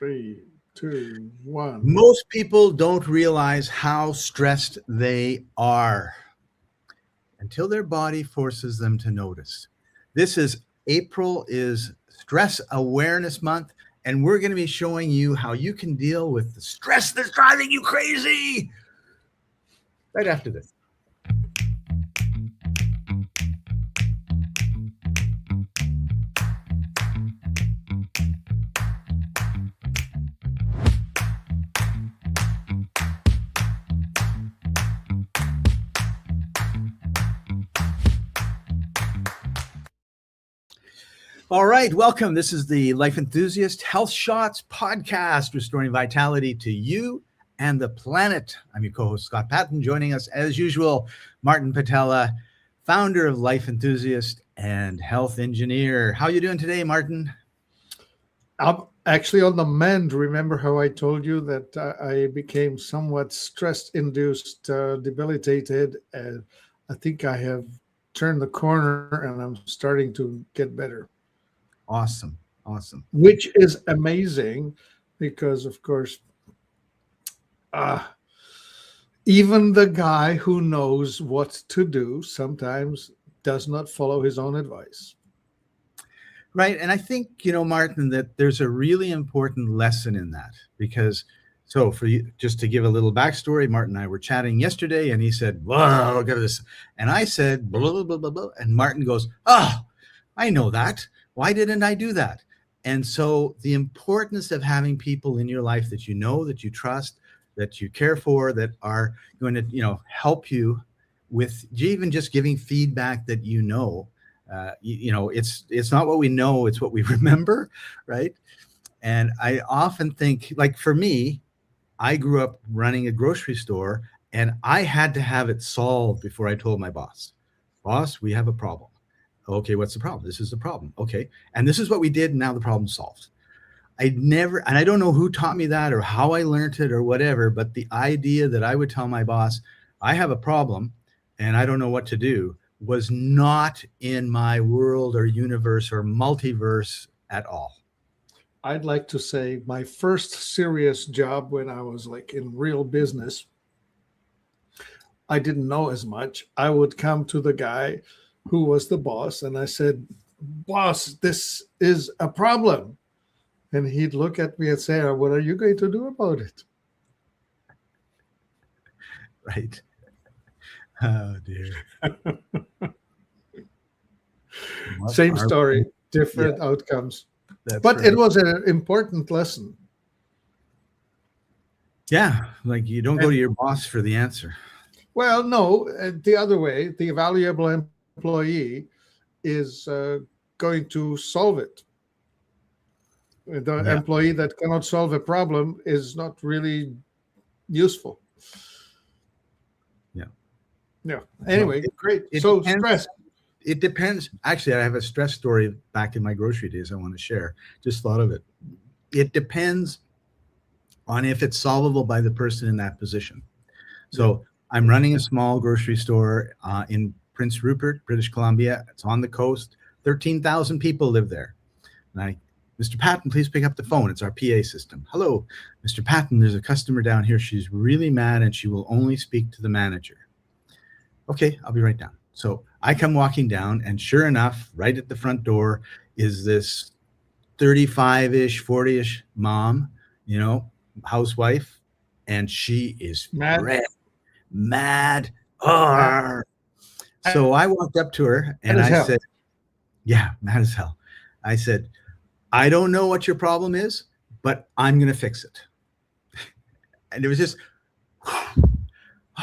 3, 2, 1. Most people don't realize how stressed they are until their body forces them to notice. April is Stress Awareness Month, and we're going to be showing you how you can deal with the stress that's driving you crazy right after this. All right, welcome. This is the Life Enthusiast Health Shots podcast, restoring vitality to you and the planet. I'm your co-host, Scott Paton. Joining us, as usual, Martin Patella, founder of Life Enthusiast and health engineer. How are you doing today, Martin? I'm actually on the mend. Remember how I told you that I became somewhat stress-induced, debilitated, and I think I have turned the corner and I'm starting to get better. Awesome. Which is amazing because, of course, even the guy who knows what to do sometimes does not follow his own advice. Right. And I think, Martin, that there's a really important lesson in that because, so for you, just to give a little backstory, Martin and I were chatting yesterday and he said, "Whoa, look at this." And I said, blah, blah, blah, blah, blah. And Martin goes, "Oh, I know that. Why didn't I do that?" And so the importance of having people in your life that you know, that you trust, that you care for, that are going to, help you with even just giving feedback that it's not what we know, it's what we remember, right? And I often think, like for me, I grew up running a grocery store and I had to have it solved before I told my boss, we have a problem. Okay, what's the problem? This is the problem. Okay. And this is what we did. And now the problem's solved. I don't know who taught me that or how I learned it or whatever, but the idea that I would tell my boss, I have a problem and I don't know what to do, was not in my world or universe or multiverse at all. I'd like to say my first serious job when I was like in real business, I didn't know as much. I would come to the guy who was the boss and I said, "Boss, this is a problem." And he'd look at me and say, "What are you going to do about it?" Right. Oh, dear. Same story, different outcomes. But right. It was an important lesson. Yeah, like you don't go to your boss for the answer. Well, no, the other way, the valuable employee is going to solve it. The employee that cannot solve a problem is not really useful. Yeah. Anyway, great. So stress. It depends. Actually, I have a stress story back in my grocery days I want to share. Just thought of it. It depends on if it's solvable by the person in that position. So I'm running a small grocery store in Prince Rupert, British Columbia. It's on the coast. 13,000 people live there. And Mr. Paton, please pick up the phone. It's our PA system. "Hello, Mr. Paton, there's a customer down here. She's really mad and she will only speak to the manager." "Okay, I'll be right down." So I come walking down and sure enough, right at the front door is this 35-ish, 40-ish mom, housewife. And she is mad. So I walked up to her and I said, mad as hell. I said, "I don't know what your problem is, but I'm going to fix it." And it was just,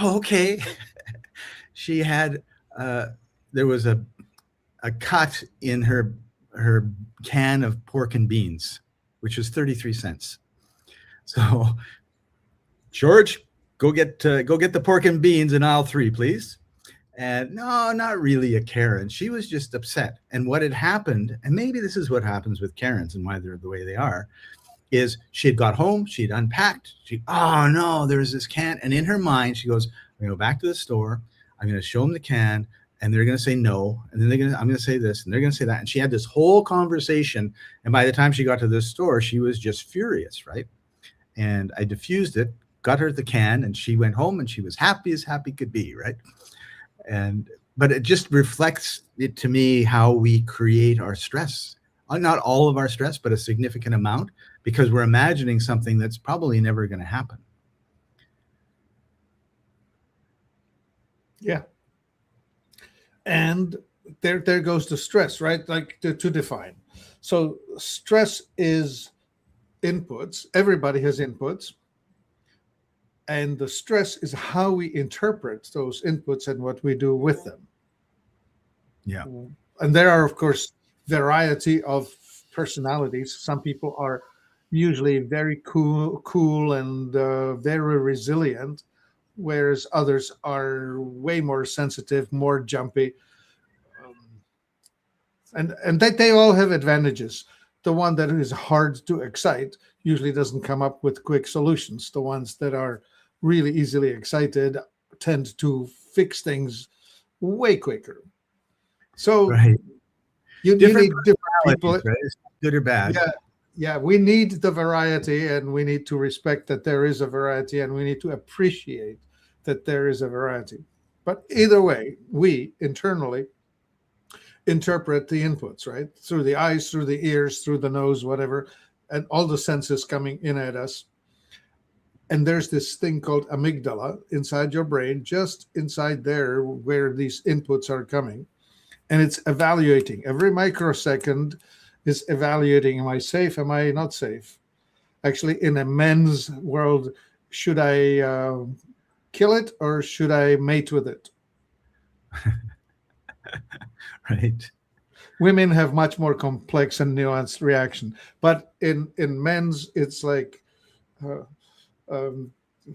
okay. She had, there was a cut in her can of pork and beans, which was 33 cents. So, "George, go get the pork and beans in aisle 3, please." And no, not really a Karen. She was just upset. And what had happened, and maybe this is what happens with Karens and why they're the way they are, is she had got home, she'd unpacked, oh no, there's this can. And in her mind, she goes, "I'm going to go back to the store. I'm going to show them the can. and they're going to say no, and then I'm going to say this, and they're going to say that. And she had this whole conversation, and by the time she got to the store, she was just furious, right? And I diffused it, got her the can, and she went home, and she was happy as happy could be, right? But it just reflects it to me how we create our stress. Not all of our stress, but a significant amount, because we're imagining something that's probably never going to happen. Yeah. And there goes the stress, right? Like to define. So stress is inputs. Everybody has inputs. And the stress is how we interpret those inputs and what we do with them. Yeah. And there are, of course, variety of personalities. Some people are usually very cool and very resilient, whereas others are way more sensitive, more jumpy. And they all have advantages. The one that is hard to excite usually doesn't come up with quick solutions. The ones that are really easily excited tend to fix things way quicker. So right. you need different people. Right? Good or bad. Yeah, we need the variety, and we need to respect that there is a variety, and we need to appreciate that there is a variety. But either way, we internally interpret the inputs, right? Through the eyes, through the ears, through the nose, whatever, and all the senses coming in at us. And there's this thing called amygdala inside your brain, just inside there where these inputs are coming. And it's evaluating. Every microsecond is evaluating, am I safe? Am I not safe? Actually, in a men's world, should I kill it or should I mate with it? Right. Women have much more complex and nuanced reaction. But in men's, it's like,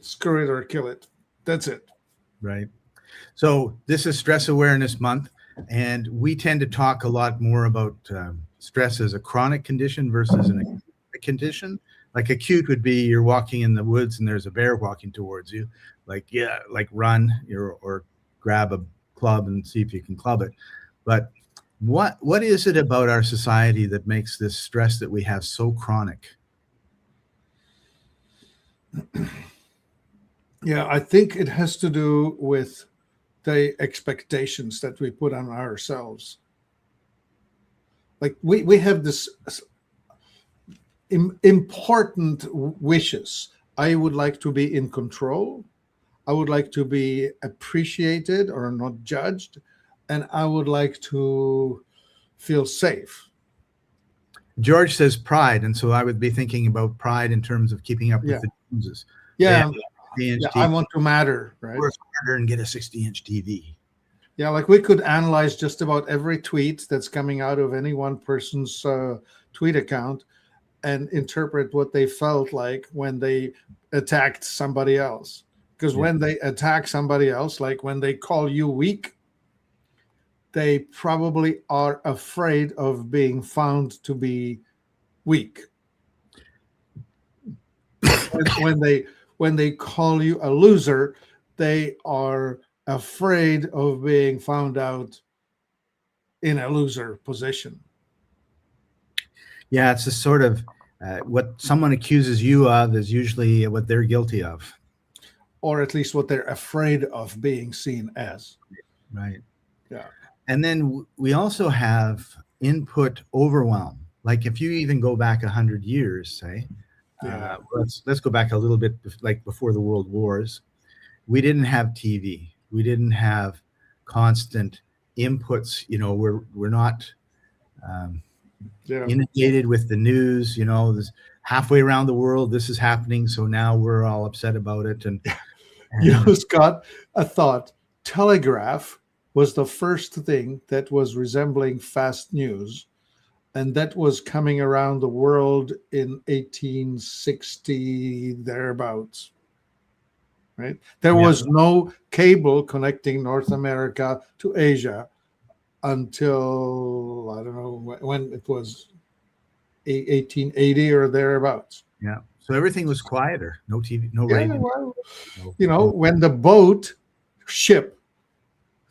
screw it or kill it. That's it. Right. So this is Stress Awareness Month, and we tend to talk a lot more about stress as a chronic condition versus an acute condition. Like acute would be you're walking in the woods and there's a bear walking towards you. Like run or grab a club and see if you can club it. But what is it about our society that makes this stress that we have so chronic? Yeah, I think it has to do with the expectations that we put on ourselves. Like we have this important wishes. I would like to be in control. I would like to be appreciated or not judged. And I would like to feel safe. George says pride. And so I would be thinking about pride in terms of keeping up with the Joneses. Yeah. I want to matter, right? Work harder and get a 60-inch TV. Yeah, like we could analyze just about every tweet that's coming out of any one person's tweet account and interpret what they felt like when they attacked somebody else. Because when they attack somebody else, like when they call you weak, they probably are afraid of being found to be weak. When they call you a loser, they are afraid of being found out in a loser position. Yeah, it's a sort of what someone accuses you of is usually what they're guilty of. Or at least what they're afraid of being seen as. Right. Yeah. And then we also have input overwhelm. Like if you even go back 100 years, say, let's go back a little bit, like before the World Wars. We didn't have TV. We didn't have constant inputs. You know, we're not inundated with the news. You know, this halfway around the world, this is happening. So now we're all upset about it. And you know, Scott, a thought. Telegraph was the first thing that was resembling fast news. And that was coming around the world in 1860, thereabouts. Right? There was no cable connecting North America to Asia until, I don't know when it was, 1880 or thereabouts. Yeah. So everything was quieter. No TV, no radio. Well, you know, when the ship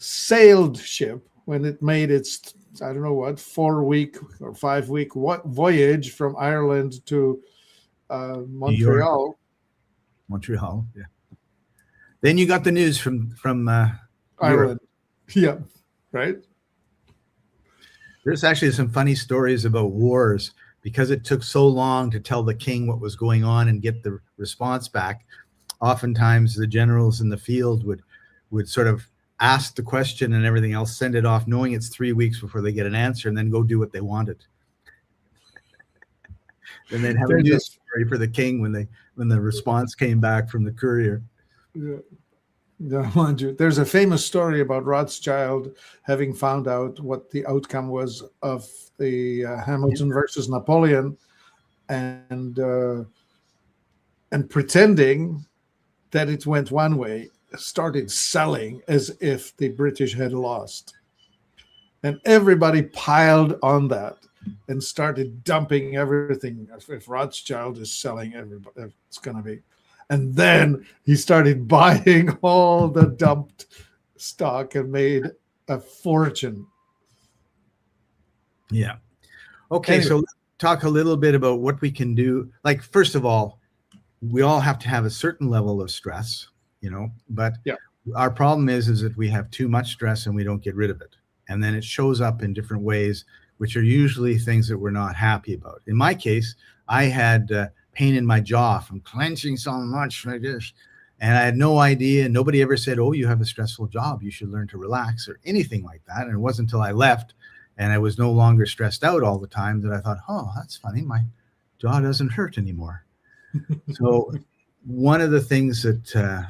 sailed ship when it made its, I don't know what, 4-week or 5-week voyage from Ireland to New York, Montreal. Montreal. Yeah. Then you got the news from Ireland. Europe. Yeah, right. There's actually some funny stories about wars because it took so long to tell the king what was going on and get the response back. Oftentimes, the generals in the field would sort of ask the question and everything else, send it off, knowing it's 3 weeks before they get an answer, and then go do what they wanted. And then have a news story for the king when the response came back from the courier. Yeah. Yeah, mind you, there's a famous story about Rothschild having found out what the outcome was of the Hamilton versus Napoleon, and pretending that it went one way, started selling as if the British had lost, and everybody piled on that and started dumping everything. If Rothschild is selling, everybody, it's going to be. And then he started buying all the dumped stock and made a fortune. Yeah. Okay, Anyway. so let's talk a little bit about what we can do. Like, first of all, we all have to have a certain level of stress, but yeah. Our problem is that we have too much stress and we don't get rid of it. And then it shows up in different ways, which are usually things that we're not happy about. In my case, I had pain in my jaw from clenching so much like this. And I had no idea. Nobody ever said, oh, you have a stressful job, you should learn to relax, or anything like that. And it wasn't until I left and I was no longer stressed out all the time that I thought, oh, that's funny. My jaw doesn't hurt anymore. So one of the things that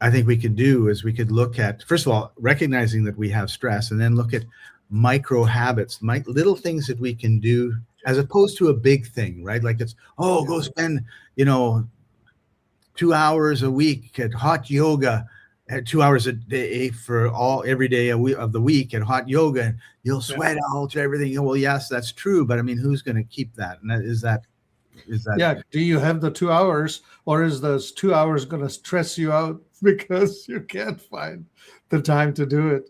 I think we could do is we could look at, first of all, recognizing that we have stress, and then look at micro habits, little things that we can do, as opposed to a big thing, right? Like it's, go spend, 2 hours a week at hot yoga, 2 hours a day for every day of the week at hot yoga, and you'll sweat out everything. Well, yes, that's true, but I mean, who's going to keep that? And is that? Yeah. Do you have the 2 hours, or is those 2 hours going to stress you out because you can't find the time to do it?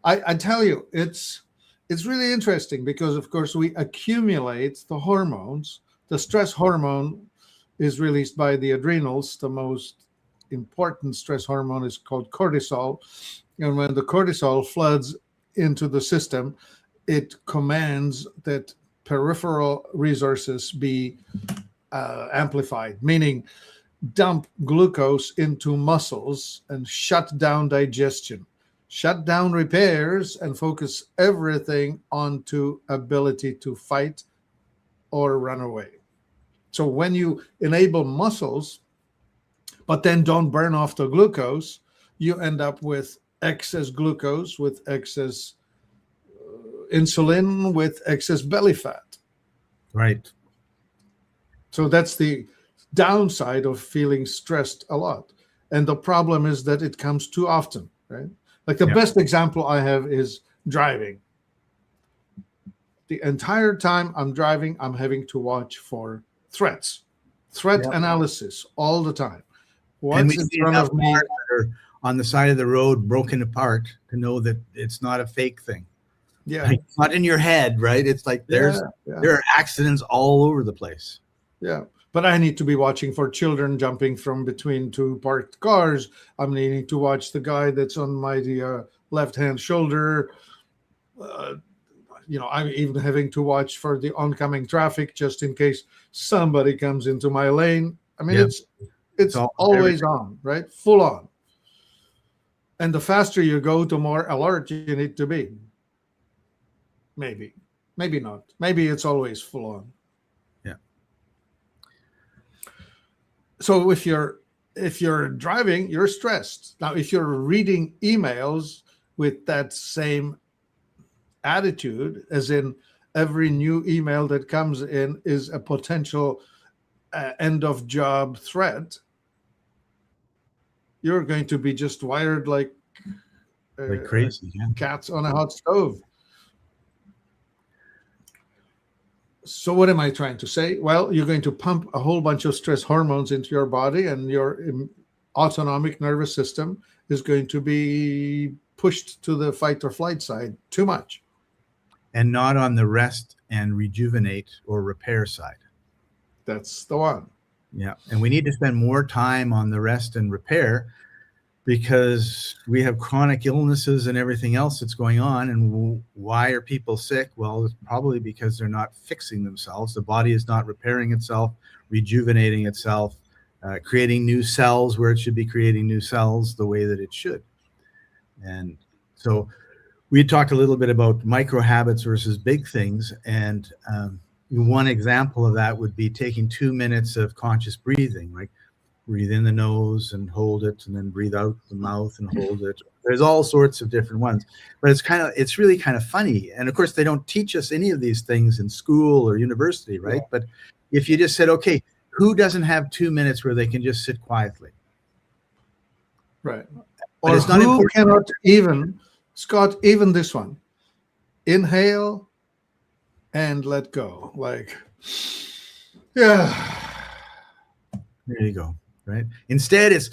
I tell you, it's really interesting because, of course, we accumulate the hormones. The stress hormone is released by the adrenals. The most important stress hormone is called cortisol. And when the cortisol floods into the system, it commands that peripheral resources be amplified, meaning dump glucose into muscles and shut down digestion, shut down repairs, and focus everything onto ability to fight or run away. So when you enable muscles, but then don't burn off the glucose, you end up with excess glucose, with excess insulin, with excess belly fat. Right. So that's the downside of feeling stressed a lot. And the problem is that it comes too often, right? Like the best example I have is driving. The entire time I'm driving, I'm having to watch for threat analysis all the time. What's in front of me? On the side of the road, broken apart, to know that it's not a fake thing. Yeah. Like, it's not in your head, right? It's like there are accidents all over the place. Yeah. But I need to be watching for children jumping from between two parked cars. I'm needing to watch the guy that's on my left-hand shoulder. I'm even having to watch for the oncoming traffic just in case somebody comes into my lane. I mean, it's always on, right? Full on. And the faster you go, the more alert you need to be. Maybe not. Maybe it's always full on. Yeah. So if you're driving, you're stressed. Now, if you're reading emails with that same attitude, as in every new email that comes in is a potential end of job threat, you're going to be just wired like crazy, cats on a hot stove. So what am I trying to say? Well, you're going to pump a whole bunch of stress hormones into your body, and your autonomic nervous system is going to be pushed to the fight or flight side too much. And not on the rest and rejuvenate or repair side. That's the one. Yeah. And we need to spend more time on the rest and repair, because we have chronic illnesses and everything else that's going on. And why are people sick? Well, it's probably because they're not fixing themselves. The body is not repairing itself, rejuvenating itself, creating new cells where it should be creating new cells the way that it should. And so we talked a little bit about micro habits versus big things. And one example of that would be taking 2 minutes of conscious breathing, like breathe in the nose and hold it, and then breathe out the mouth and hold it. There's all sorts of different ones, but it's really kind of funny. And of course, they don't teach us any of these things in school or university, right? Yeah. But if you just said, okay, who doesn't have 2 minutes where they can just sit quietly? Right. But or it's not who important. Cannot even, Scott, even this one, inhale and let go. Like, yeah. There you go. Right. Instead, it's,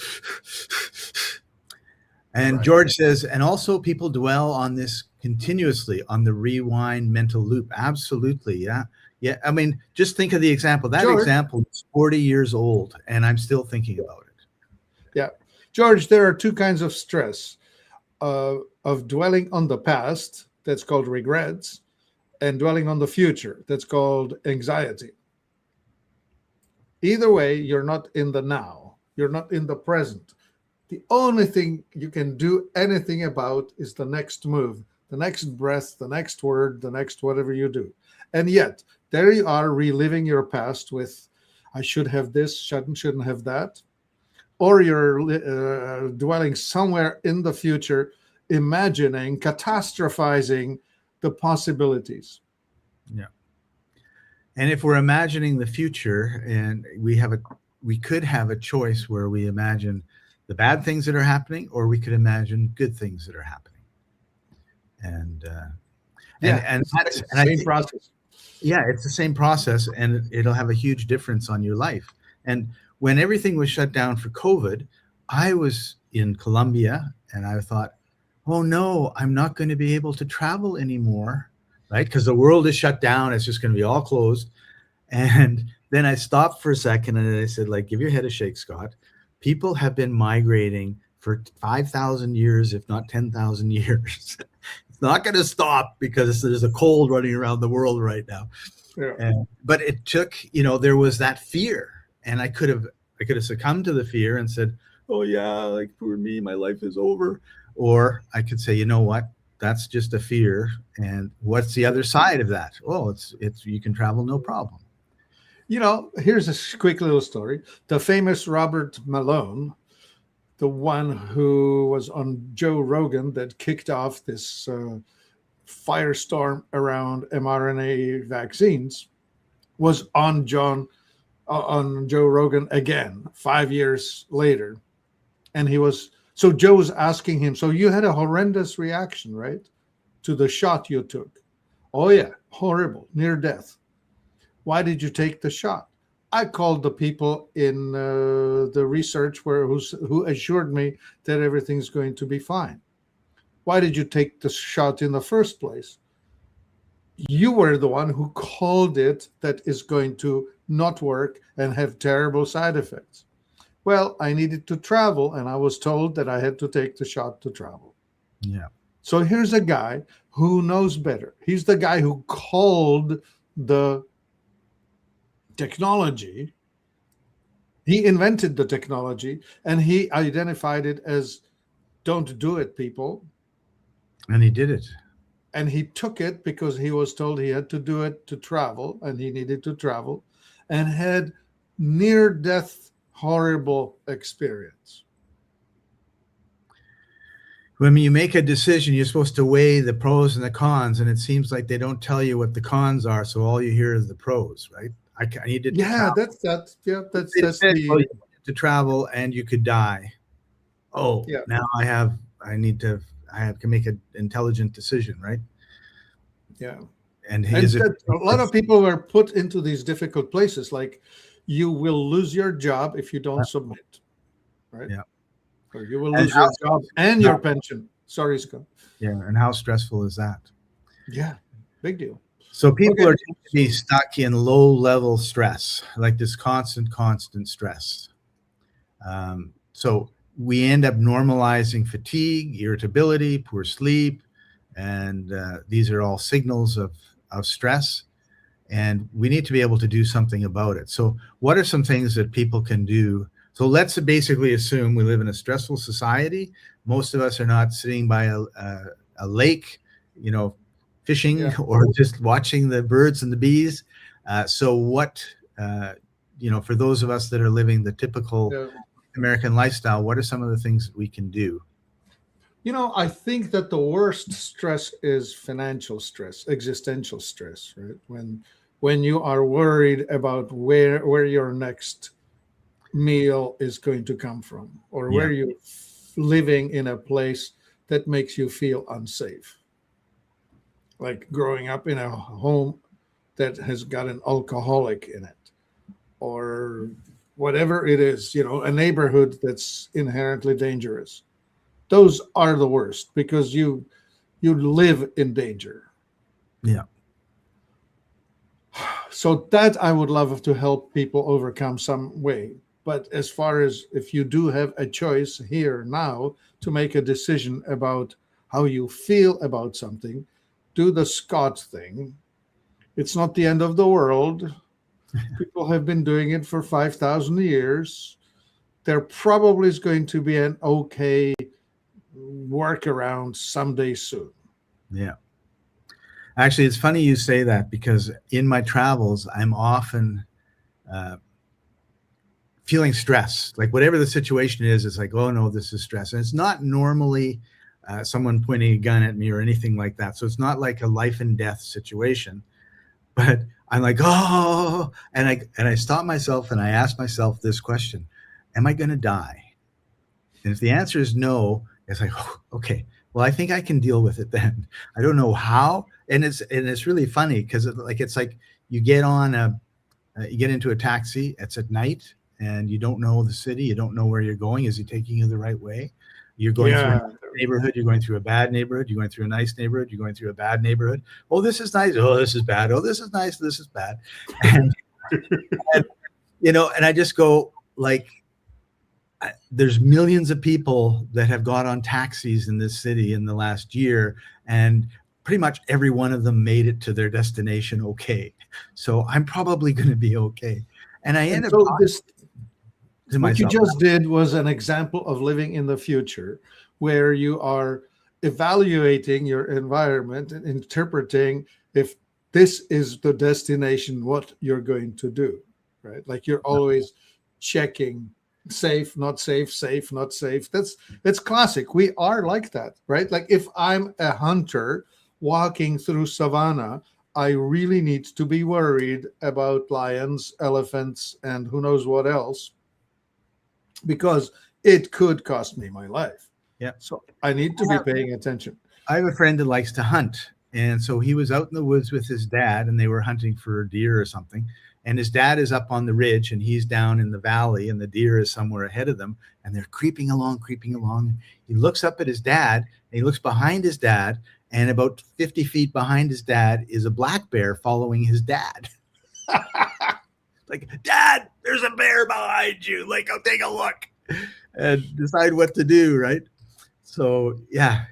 and right. George says, and also people dwell on this continuously, on the rewind mental loop. Absolutely. Yeah. Yeah. I mean, just think of the example. That George, example is 40 years old, and I'm still thinking about it. Yeah. George, there are two kinds of stress, of dwelling on the past, that's called regrets, and dwelling on the future, that's called anxiety. Either way, you're not in the now. You're not in the present. The only thing you can do anything about is the next move, the next breath, the next word, the next whatever you do. And yet, there you are reliving your past with, I should have this, shouldn't have that. Or you're dwelling somewhere in the future, imagining, catastrophizing the possibilities. Yeah. And if we're imagining the future, and we could have a choice where we imagine the bad things that are happening, or we could imagine good things that are happening. And that's the same process. Yeah, it's the same process, and it'll have a huge difference on your life. And when everything was shut down for COVID, I was in Colombia, and I thought, oh no, I'm not going to be able to travel anymore, right? Because the world is shut down. It's just going to be all closed. And then I stopped for a second, and I said, like, give your head a shake, Scott. People have been migrating for 5,000 years, if not 10,000 years. It's not going to stop because there's a cold running around the world right now. Yeah. But it took, there was that fear, and I could have succumbed to the fear and said, oh yeah, like poor me, my life is over. Or I could say, you know what? That's just a fear. And what's the other side of that? Well, it's you can travel, no problem. Here's a quick little story. The famous Robert Malone, the one who was on Joe Rogan that kicked off this firestorm around mRNA vaccines, was on Joe Rogan again 5 years later. And so Joe was asking him, so you had a horrendous reaction, right, to the shot you took? Oh yeah, horrible, near death. Why did you take the shot? I called the people in the research who assured me that everything's going to be fine. Why did you take the shot in the first place? You were the one who called it that is going to not work and have terrible side effects. Well, I needed to travel, and I was told that I had to take the shot to travel. Yeah. So here's a guy who knows better. He's the guy who called the technology. He invented the technology, and he identified it as, don't do it, people. And he did it. And he took it because he was told he had to do it to travel, and he needed to travel, and had near-death horrible experience. When you make a decision, you're supposed to weigh the pros and the cons, and it seems like they don't tell you what the cons are, so all you hear is the pros, right? I needed to travel. That's to travel, and you could die. Oh, yeah. Now I can make an intelligent decision, right? Yeah. And a lot of people were put into these difficult places, like you will lose your job if you don't submit, right? Yeah. Or you will lose your job and your pension. Sorry, Scott. Yeah. And how stressful is that? Yeah, big deal. So people Okay. are tend to be stuck in low level stress, like this constant stress. So we end up normalizing fatigue, irritability, poor sleep, and these are all signals of stress. And we need to be able to do something about it. So what are some things that people can do? So let's basically assume we live in a stressful society. Most of us are not sitting by a lake, fishing Yeah. or just watching the birds and the bees. So what, for those of us that are living the typical Yeah. American lifestyle, what are some of the things that we can do? I think that the worst stress is financial stress, existential stress, right? When you are worried about where your next meal is going to come from, or Yeah. where you're living in a place that makes you feel unsafe. Like growing up in a home that has got an alcoholic in it, or whatever it is, a neighborhood that's inherently dangerous. Those are the worst because you live in danger. Yeah. So that I would love to help people overcome some way. But as far as if you do have a choice here now to make a decision about how you feel about something, do the Scott thing. It's not the end of the world. People have been doing it for 5,000 years. There probably is going to be an okay workaround someday soon. Yeah. Actually, it's funny you say that because in my travels, I'm often feeling stress. Like whatever the situation is, it's like, oh no, this is stress. And it's not normally someone pointing a gun at me or anything like that. So it's not like a life and death situation. But I'm like, oh, and I stop myself and I ask myself this question: am I going to die? And if the answer is no, it's like, oh, okay, well, I think I can deal with it then. I don't know how, and it's really funny because it's like you get into a taxi. It's at night, and you don't know the city. You don't know where you're going. Is he taking you the right way? You're going through a neighborhood. You're going through a bad neighborhood. You're going through a nice neighborhood. You're going through a bad neighborhood. Oh, this is nice. Oh, this is bad. Oh, this is nice. This is bad. And, and I just go like, there's millions of people that have got on taxis in this city in the last year, and pretty much every one of them made it to their destination okay. So I'm probably going to be okay. And I end up talking to myself. What you just did was an example of living in the future, where you are evaluating your environment and interpreting if this is the destination, what you're going to do, right? Like you're always checking safe, not safe, safe, not safe. That's classic. We are like that, right? Like if I'm a hunter walking through savannah, I really need to be worried about lions, elephants, and who knows what else, because it could cost me my life. Yeah. So I need to be paying attention. I have a friend that likes to hunt. And so he was out in the woods with his dad, and they were hunting for a deer or something. And his dad is up on the ridge, and he's down in the valley, and the deer is somewhere ahead of them. And they're creeping along. He looks up at his dad, and he looks behind his dad, and about 50 feet behind his dad is a black bear following his dad. Like, Dad, there's a bear behind you. Like, I'll take a look and decide what to do, right? So yeah,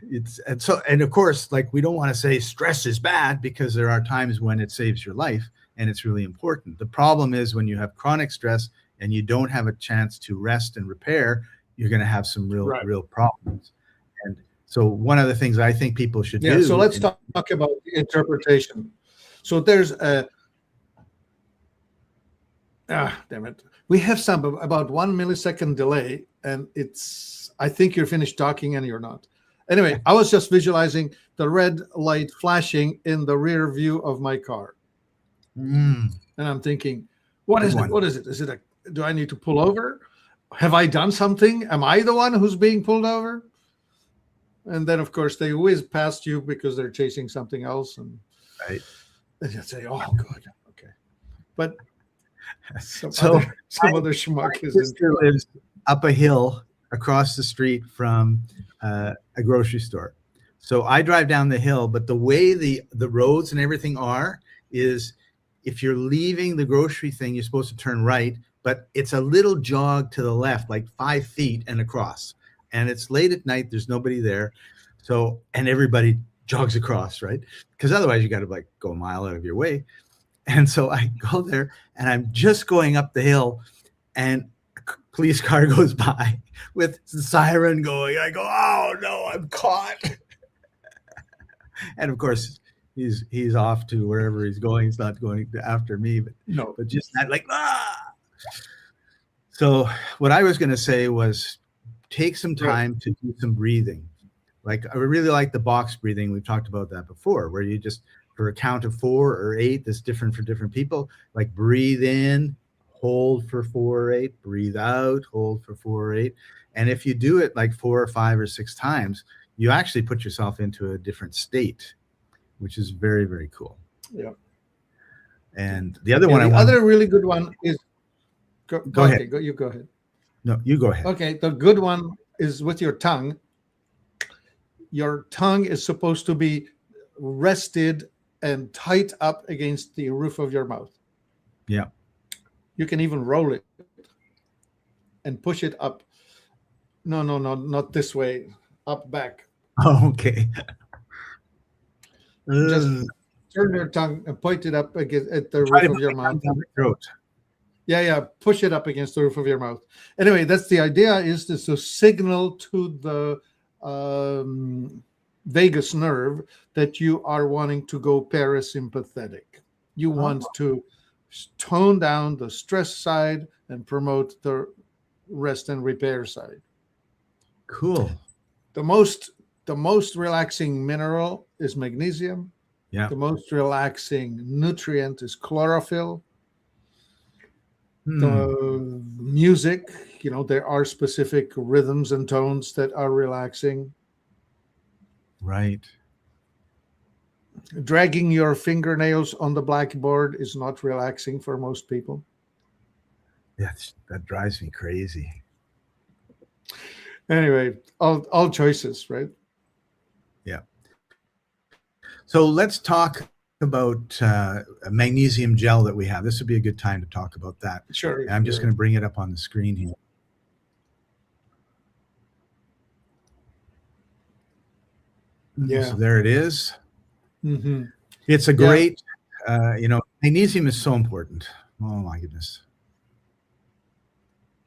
and of course, like we don't want to say stress is bad, because there are times when it saves your life and it's really important. The problem is when you have chronic stress and you don't have a chance to rest and repair, you're going to have some real problems. And so one of the things I think people should do. So let's talk about the interpretation. So there's damn it. We have about 1 millisecond delay, and I think you're finished talking and you're not. Anyway, I was just visualizing the red light flashing in the rear view of my car. And I'm thinking, what is it? What is it? Do I need to pull over? Have I done something? Am I the one who's being pulled over? And then, of course, they whiz past you because they're chasing something else. And you say, oh, good. Okay. But some other schmuck is lives up a hill across the street from a a grocery store. So I drive down the hill, but the way the roads and everything are is if you're leaving the grocery thing, you're supposed to turn right, but it's a little jog to the left, like 5 feet and across. And it's late at night, there's nobody there. So, and everybody jogs across, right? Because otherwise you got to like go a mile out of your way. And so I go there and I'm just going up the hill and a police car goes by with the siren going. I go, oh no, I'm caught. And of course, he's off to wherever he's going. He's not going after me, but just that like, ah. So what I was going to say was take some time to do some breathing. Like I really like the box breathing. We've talked about that before, where you just for a count of 4 or 8, that's different for different people. Like breathe in, hold for 4 or 8, breathe out, hold for 4 or 8. And if you do it like 4 or 5 or 6 times, you actually put yourself into a different state, which is very, very cool. Yeah. And the other one, other really good one is go ahead. You go ahead. No, you go ahead. Okay, the good one is with your tongue. Your tongue is supposed to be rested and tight up against the roof of your mouth. Yeah. You can even roll it and push it up. No, not this way. Up, back. Oh, okay. Just turn your tongue and point it up against at the roof of your mouth. Down the throat. Yeah. Push it up against the roof of your mouth. Anyway, that's the idea, is to signal to the vagus nerve that you are wanting to go parasympathetic. You want to tone down the stress side and promote the rest and repair side. Cool. The most relaxing mineral is magnesium. Yeah. The most relaxing nutrient is chlorophyll. The music, there are specific rhythms and tones that are relaxing. Right. Dragging your fingernails on the blackboard is not relaxing for most people. That drives me crazy. Anyway, all choices, right? Yeah. So let's talk about a magnesium gel that we have. This would be a good time to talk about that. Sure. And I'm just going to bring it up on the screen here. Yeah. So there it is. Mm-hmm. It's a great, magnesium is so important. Oh my goodness.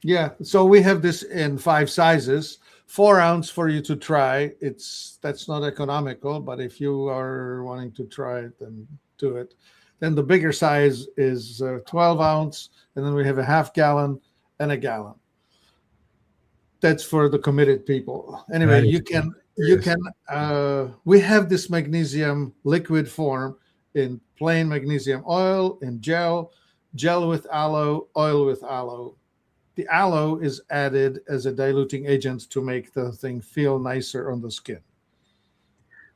Yeah. So we have this in 5 sizes, 4 ounce for you to try. That's not economical, but if you are wanting to try it, then do it. Then the bigger size is 12 ounce, and then we have a half gallon and a gallon. That's for the committed people. Anyway, we have this magnesium liquid form in plain magnesium oil, in gel with aloe, oil with aloe. The aloe is added as a diluting agent to make the thing feel nicer on the skin.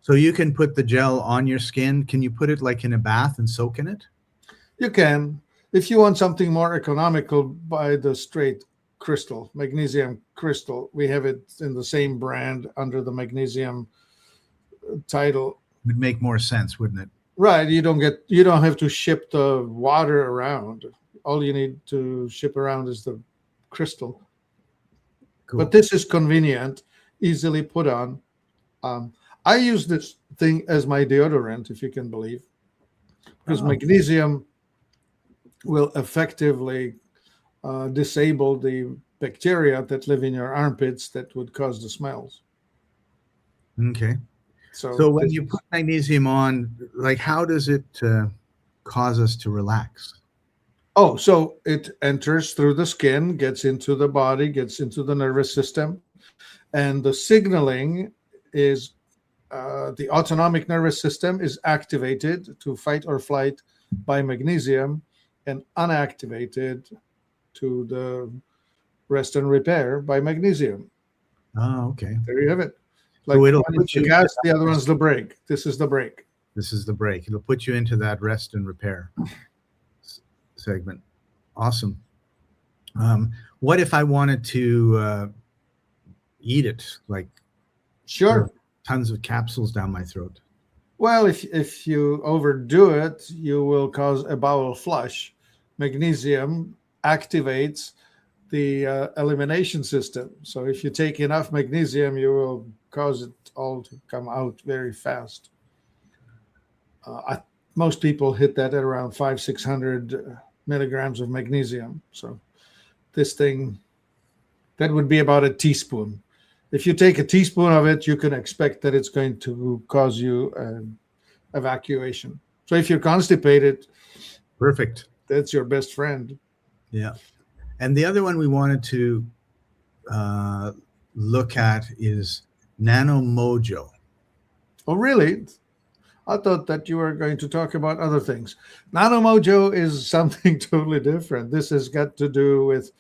So you can put the gel on your skin. Can you put it like in a bath and soak in it? You can. If you want something more economical, buy the straight crystal, magnesium crystal. We have it in the same brand under the magnesium title. Would make more sense, wouldn't it? Right. You don't have to ship the water around. All you need to ship around is the crystal. Cool. But this is convenient, easily put on. I use this thing as my deodorant, if you can believe, because magnesium will effectively disable the bacteria that live in your armpits that would cause the smells. Okay. So when you put magnesium on, like, how does it cause us to relax? Oh, so it enters through the skin, gets into the body, gets into the nervous system, and the signaling is the autonomic nervous system is activated to fight or flight by magnesium and unactivated to the rest and repair by magnesium. Oh, okay. There you have it. Like, so it'll put you gas, the other one's the brake. This is the brake. This is the brake. It'll put you into that rest and repair segment. Awesome. What if I wanted to eat it, like Sure. Tons of capsules down my throat. Well, if you overdo it, you will cause a bowel flush. Magnesium activates the elimination system. So if you take enough magnesium, you will cause it all to come out very fast. Most people hit that at around 500-600 milligrams of magnesium. So this thing, that would be about a teaspoon. If you take a teaspoon of it, you can expect that it's going to cause you an evacuation. So if you're constipated, perfect. That's your best friend. Yeah. And the other one we wanted to look at is Nano Mojo. Oh, really? I thought that you were going to talk about other things. Nano Mojo is something totally different. This has got to do with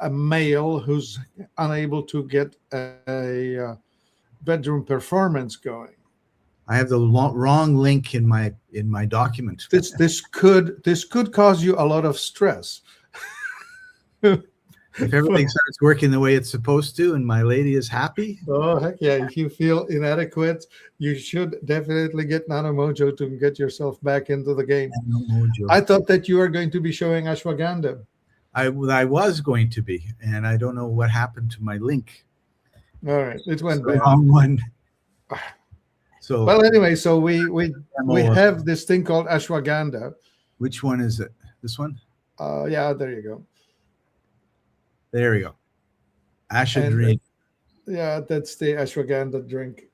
a male who's unable to get a bedroom performance going. I have the wrong link in my document. This could cause you a lot of stress. If everything starts working the way it's supposed to, and my lady is happy. Oh heck yeah! If you feel inadequate, you should definitely get Nano Mojo to get yourself back into the game. Nano Mojo. I thought that you were going to be showing ashwagandha. I was going to be, and I don't know what happened to my link. All right, it went the bad. wrong one. So well, anyway, so we have this thing called ashwagandha. Which one is it? This one? Yeah, there you go. There we go. Ashwagandha. Yeah, that's the ashwagandha drink.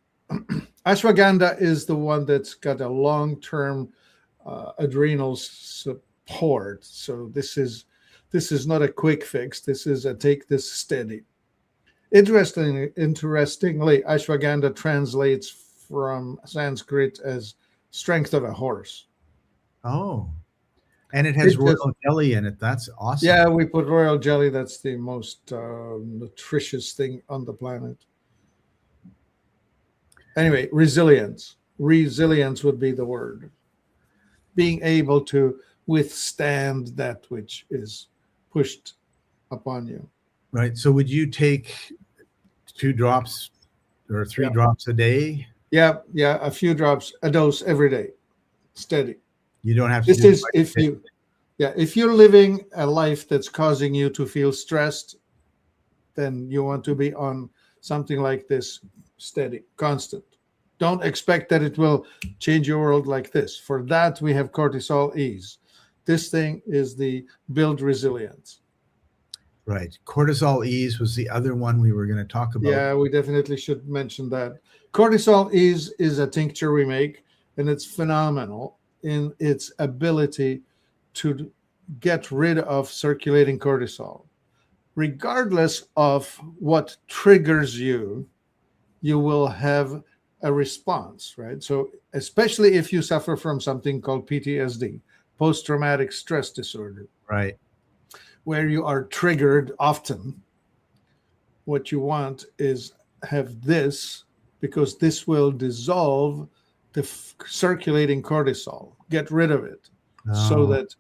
Ashwagandha is the one that's got a long-term adrenal support. So this is not a quick fix. This is a take this steady. Interestingly, ashwagandha translates from Sanskrit as strength of a horse. Oh. And it has royal jelly in it. That's awesome. Yeah, we put royal jelly. That's the most nutritious thing on the planet. Anyway, resilience. Resilience would be the word. Being able to withstand that which is pushed upon you. Right. So would you take 2 drops or 3 drops a day? Yeah, a few drops, a dose every day. Steady. You don't have to. This is if you're living a life that's causing you to feel stressed, then you want to be on something like this, steady, constant. Don't expect that it will change your world like this. For that, we have cortisol ease. This thing is the build resilience. Right. Cortisol ease was the other one we were going to talk about. Yeah, we definitely should mention that. Cortisol ease is a tincture we make, and it's phenomenal in its ability to get rid of circulating cortisol. Regardless of what triggers you, you will have a response, right? So especially if you suffer from something called PTSD, post-traumatic stress disorder, right, where you are triggered often, what you want is have this, because this will dissolve the circulating cortisol, get rid of it, so that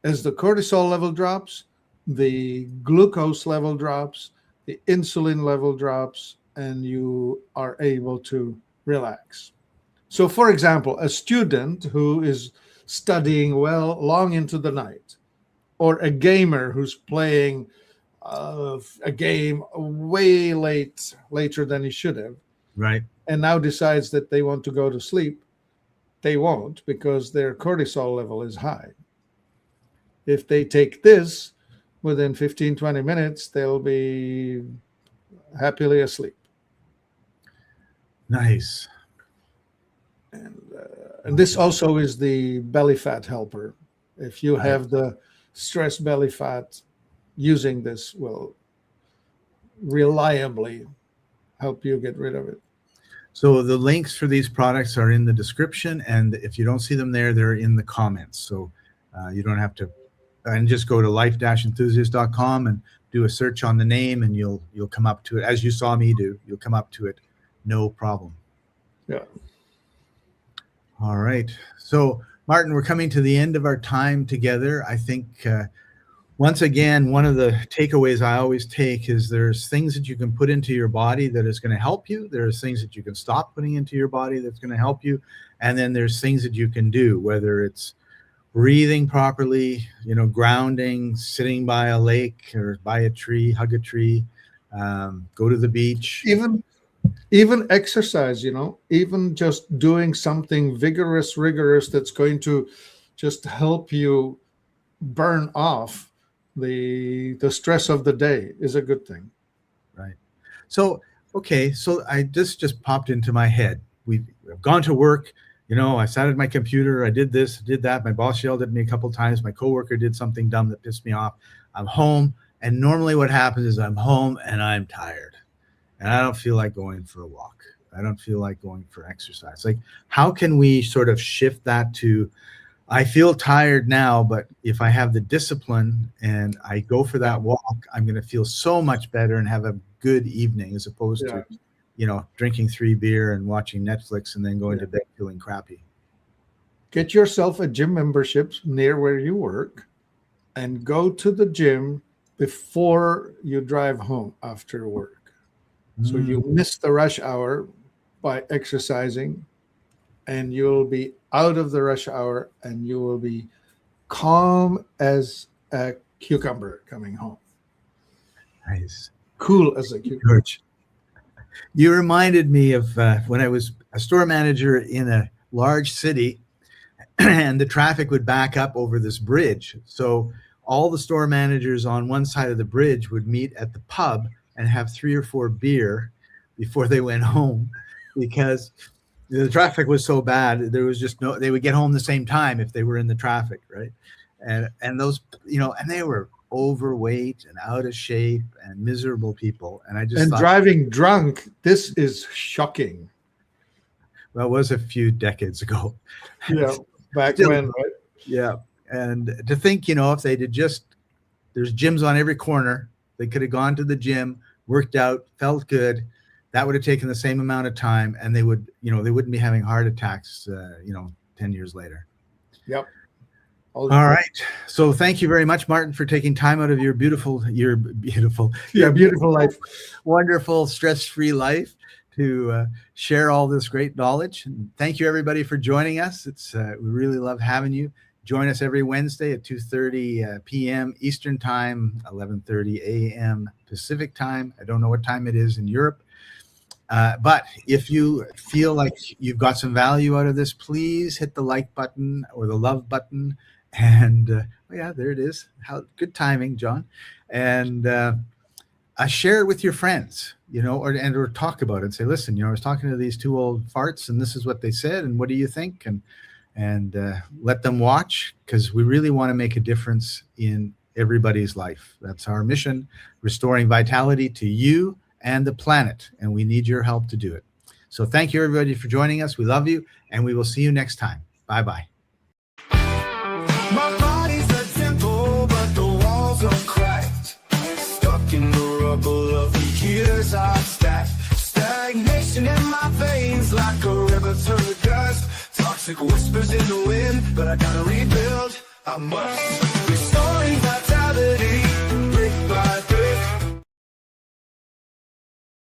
as the cortisol level drops, the glucose level drops, the insulin level drops, and you are able to relax. So, for example, a student who is studying long into the night, or a gamer who's playing a game way later than he should have, right, and now decides that they want to go to sleep, they won't, because their cortisol level is high. If they take this, within 15-20 minutes, they'll be happily asleep. Nice. And this also is the belly fat helper. If you have the stress belly fat, using this will reliably help you get rid of it. So the links for these products are in the description, and if you don't see them there, they're in the comments. So you don't have to, and just go to life-enthusiast.com and do a search on the name, and you'll come up to it, as you saw me do. You'll come up to it, no problem. Yeah. All right. So Martin, we're coming to the end of our time together. I think once again, one of the takeaways I always take is there's things that you can put into your body that is going to help you. There's things that you can stop putting into your body that's going to help you. And then there's things that you can do, whether it's breathing properly, grounding, sitting by a lake or by a tree, hug a tree, go to the beach. Even exercise, even just doing something rigorous that's going to just help you burn off the stress of the day is a good thing. Right. So, okay. So I just popped into my head. We've gone to work. I sat at my computer. I did this, did that. My boss yelled at me a couple of times. My coworker did something dumb that pissed me off. I'm home. And normally what happens is I'm home and I'm tired and I don't feel like going for a walk. I don't feel like going for exercise. Like, how can we sort of shift that to, I feel tired now, but if I have the discipline and I go for that walk, I'm going to feel so much better and have a good evening, as opposed to, drinking 3 beer and watching Netflix and then going to bed feeling crappy. Get yourself a gym membership near where you work and go to the gym before you drive home after work. So you miss the rush hour by exercising, and you'll be out of the rush hour and you will be calm as a cucumber coming home. Nice. Cool as a cucumber. You reminded me of when I was a store manager in a large city and the traffic would back up over this bridge. So all the store managers on one side of the bridge would meet at the pub and have 3 or 4 beer before they went home, because the traffic was so bad. There was just they would get home the same time if they were in the traffic. Right. And those, and they were overweight and out of shape and miserable people. And I just thought, driving drunk, this is shocking. Well, it was a few decades ago. Yeah, back when, right? Yeah. And to think, if they did there's gyms on every corner. They could have gone to the gym, worked out, felt good. That would have taken the same amount of time, and they would, they wouldn't be having heart attacks, 10 years later. Yep. All right. So thank you very much, Martin, for taking time out of your beautiful life, wonderful, stress-free life to share all this great knowledge. And thank you, everybody, for joining us. We really love having you. Join us every Wednesday at 2:30 p.m. Eastern Time, 11:30 a.m. Pacific Time. I don't know what time it is in Europe. But if you feel like you've got some value out of this, please hit the like button or the love button. And there it is. How good timing, John. And share it with your friends, or talk about it and say, listen, I was talking to these 2 old farts and this is what they said. And what do you think? And let them watch, because we really want to make a difference in everybody's life. That's our mission, restoring vitality to you and the planet. And we need your help to do it. So thank you, everybody, for joining us. We love you, and we will see you next time. Bye-bye. My body's a temple, but the walls are cracked. Stuck in the rubble of the years I've stacked. Stagnation in my veins like a river to the dust. Toxic whispers in the wind, but I gotta rebuild. I must.